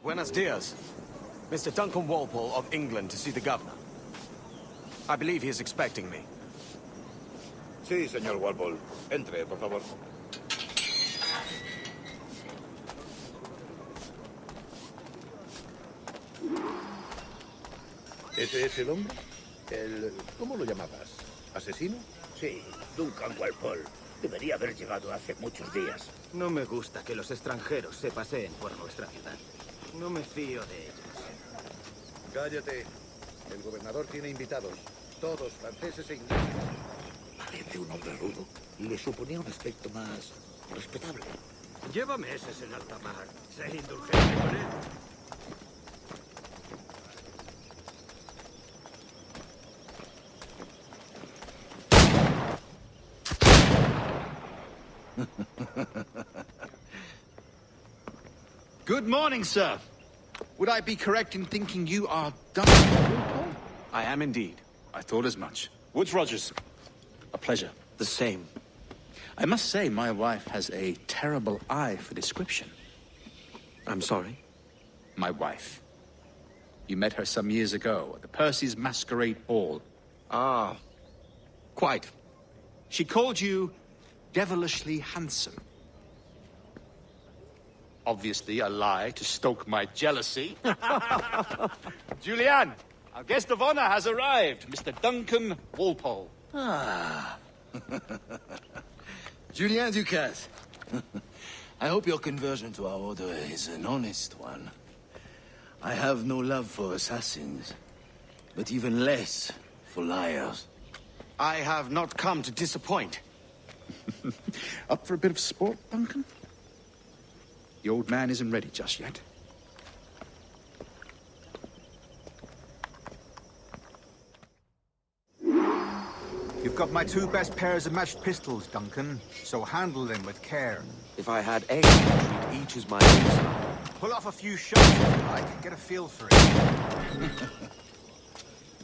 Buenos dias. Mr. Duncan Walpole of England to see the governor. I believe he is expecting me. Sí, señor Walpole. Entre, por favor. ¿Ese es el hombre? ¿Cómo lo llamabas? ¿Asesino? Sí, Duncan Walpole. Debería haber llegado hace muchos días. No me gusta que los extranjeros se paseen por nuestra ciudad. No me fío de ellos. Cállate. El gobernador tiene invitados. Todos franceses e ingleses. Parece un hombre rudo. Le suponía un aspecto más respetable. Lleva meses en alta mar. Sé indulgente con él. Good morning, sir. Would I be correct in thinking you are Duncan Walpole? I am indeed. I thought as much. Woods Rogers. A pleasure. The same. I must say, my wife has a terrible eye for description. I'm sorry? My wife. You met her some years ago at the Percy's Masquerade Ball. Ah, quite. She called you devilishly handsome. Obviously a lie to stoke my jealousy. Julianne, our guest of honor has arrived, Mr. Duncan Walpole. Ah. Julien Ducasse. I hope your conversion to our order is an honest one. I have no love for assassins, but even less for liars. I have not come to disappoint. Up for a bit of sport, Duncan? The old man isn't ready just yet. You've got my two best pairs of matched pistols, Duncan, so handle them with care. If I had eggs, I'd treat each as my own son. Pull off a few shots if you like, get a feel for it.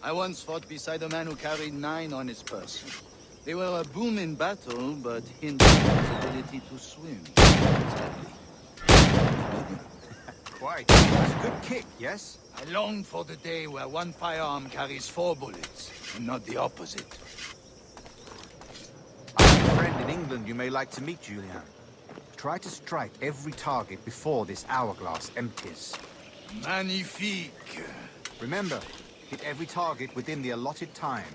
I once fought beside a man who carried 9 on his person. They were a boon in battle, but hindered his ability to swim, sadly. Quite. That's a good kick, yes? I long for the day where one firearm carries 4 bullets, and not the opposite. I have a friend in England you may like to meet, Julian. Try to strike every target before this hourglass empties. Magnifique! Remember, hit every target within the allotted time.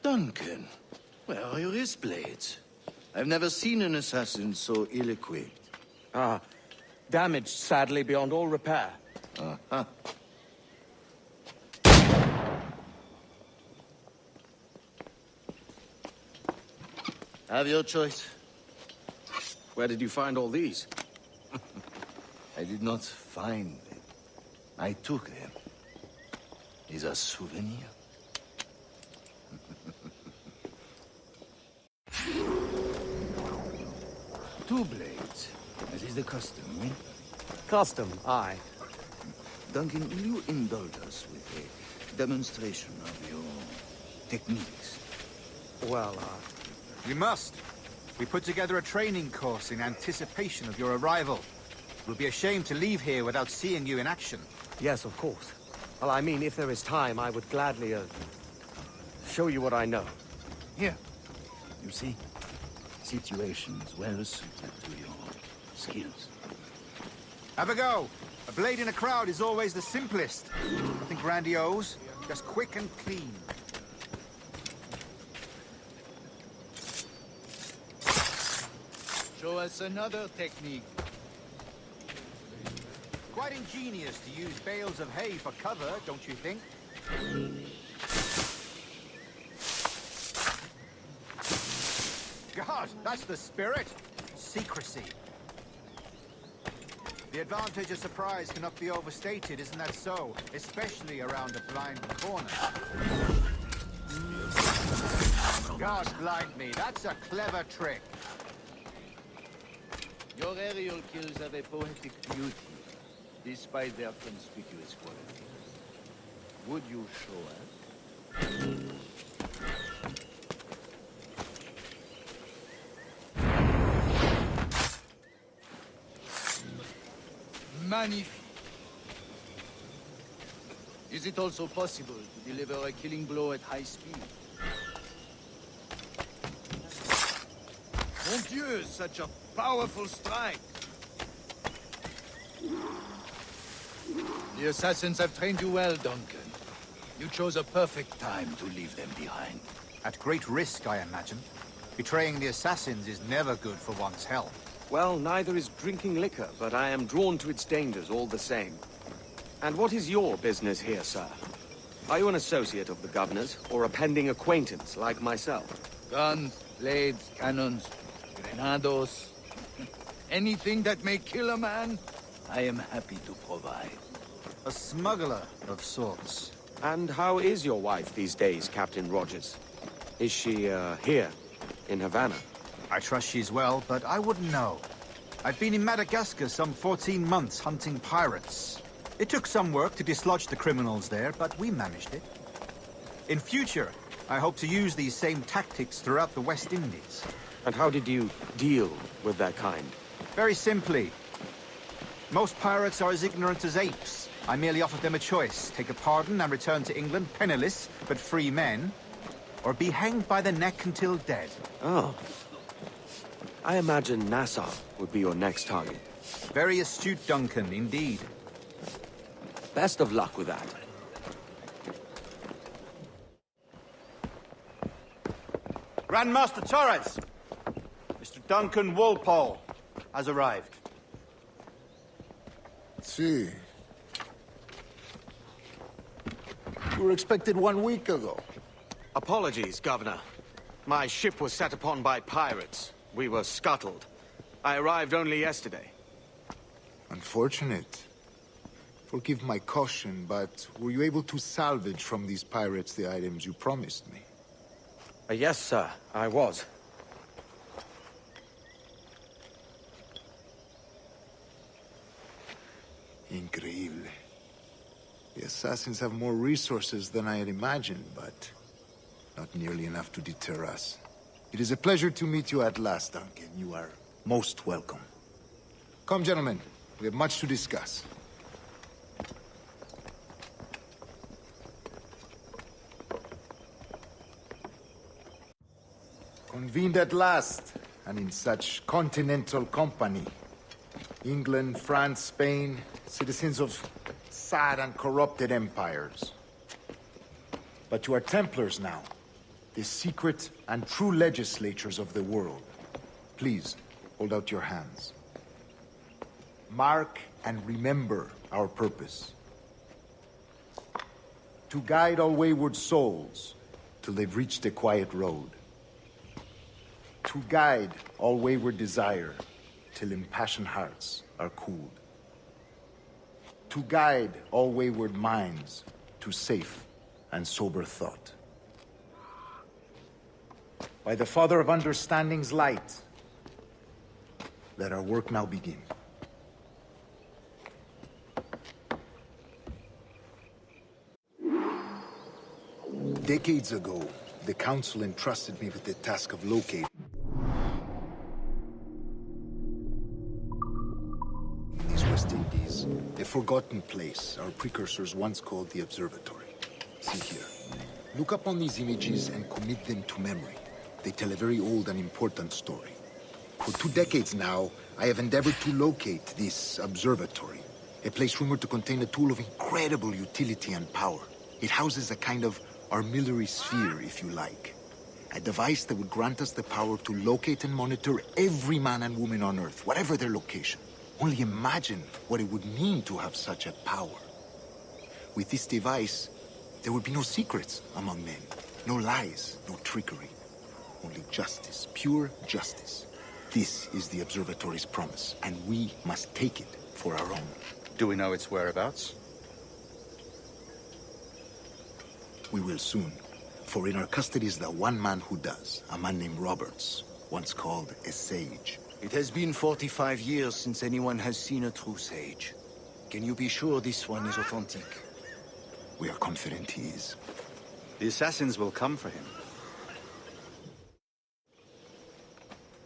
Duncan, where are your wrist blades? I've never seen an assassin so ill-equipped. Ah, damaged sadly beyond all repair. Uh-huh. Have your choice. Where did you find all these? I did not find them. I took them. Is a souvenir. Two blades, as is the custom, eh? Custom, aye. Duncan, will you indulge us with a demonstration of your techniques? Well, We must. We put together a training course in anticipation of your arrival. It would be a shame to leave here without seeing you in action. yes, of course. Well, I mean, if there is time, I would gladly, show you what I know. Here. You see? Situations well suited to your skills. Have a go. A blade in a crowd is always the simplest. Nothing grandiose, just quick and clean. Show us another technique. Quite ingenious to use bales of hay for cover, don't you think? God, that's the spirit. Secrecy. The advantage of surprise cannot be overstated, isn't that so? Especially around a blind corner. God blind me, that's a clever trick. Your aerial kills have a poetic beauty, despite their conspicuous qualities. Would you show us? Magnifique. Is it also possible to deliver a killing blow at high speed? Mon Dieu, such a powerful strike! The assassins have trained you well, Duncan. You chose a perfect time to leave them behind. At great risk, I imagine. Betraying the assassins is never good for one's health. Well, neither is drinking liquor, but I am drawn to its dangers all the same. And what is your business here, sir? Are you an associate of the governor's, or a pending acquaintance like myself? Guns, blades, cannons, grenados. Anything that may kill a man, I am happy to provide. A smuggler of sorts. And how is your wife these days, Captain Rogers? Is she, here, in Havana? I trust she's well, but I wouldn't know. I've been in Madagascar some 14 months hunting pirates. It took some work to dislodge the criminals there, but we managed it. In future, I hope to use these same tactics throughout the West Indies. And how did you deal with that kind? Very simply. Most pirates are as ignorant as apes. I merely offered them a choice. Take a pardon and return to England penniless, but free men. Or be hanged by the neck until dead. Oh. I imagine Nassau would be your next target. Very astute, Duncan, indeed. Best of luck with that. Grandmaster Torres! Mr. Duncan Walpole has arrived. See. You were expected 1 week ago. Apologies, Governor. My ship was set upon by pirates. We were scuttled. I arrived only yesterday. Unfortunate. Forgive my caution, but were you able to salvage from these pirates the items you promised me? Yes, sir, I was. Increíble. The assassins have more resources than I had imagined, but not nearly enough to deter us. It is a pleasure to meet you at last, Duncan. You are most welcome. Come, gentlemen. We have much to discuss. Convened at last, and in such continental company. England, France, Spain, citizens of sad and corrupted empires. But you are Templars now, the secret and true legislators of the world. Please, hold out your hands. Mark and remember our purpose. To guide all wayward souls till they've reached a quiet road. To guide all wayward desire till impassioned hearts are cooled. To guide all wayward minds to safe and sober thought. By the Father of Understanding's light, let our work now begin. Decades ago, the Council entrusted me with the task of locating these West Indies, a forgotten place our precursors once called the Observatory. See here. Look upon these images and commit them to memory. They tell a very old and important story. For 2 decades now, I have endeavored to locate this observatory, a place rumored to contain a tool of incredible utility and power. It houses a kind of armillary sphere, if you like. A device that would grant us the power to locate and monitor every man and woman on Earth, whatever their location. Only imagine what it would mean to have such a power. With this device, there would be no secrets among men, no lies, no trickery. Only justice, pure justice. This is the Observatory's promise, and we must take it for our own. Do we know its whereabouts? We will soon. For in our custody is the one man who does, a man named Roberts, once called a sage. It has been 45 years since anyone has seen a true sage. Can you be sure this one is authentic? We are confident he is. The assassins will come for him.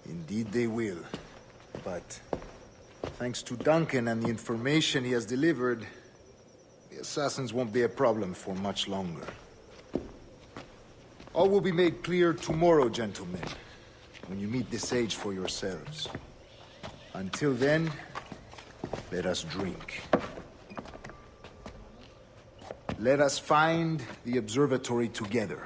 Indeed they will. But thanks to Duncan and the information he has delivered, the assassins won't be a problem for much longer. All will be made clear tomorrow, gentlemen, when you meet the sage for yourselves. Until then, let us drink. Let us find the observatory together.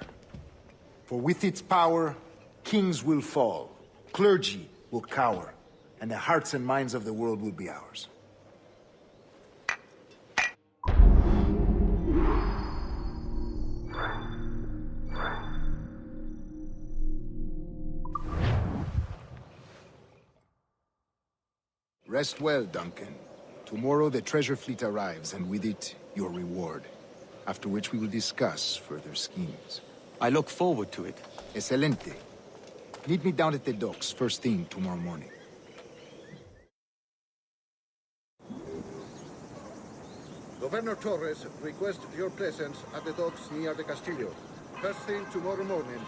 For with its power, kings will fall, clergy will cower, and the hearts and minds of the world will be ours. Rest well, Duncan. Tomorrow the treasure fleet arrives, and with it, your reward. After which we will discuss further schemes. I look forward to it. Excelente. Meet me down at the docks first thing tomorrow morning. Governor Torres requests your presence at the docks near the Castillo. First thing tomorrow morning,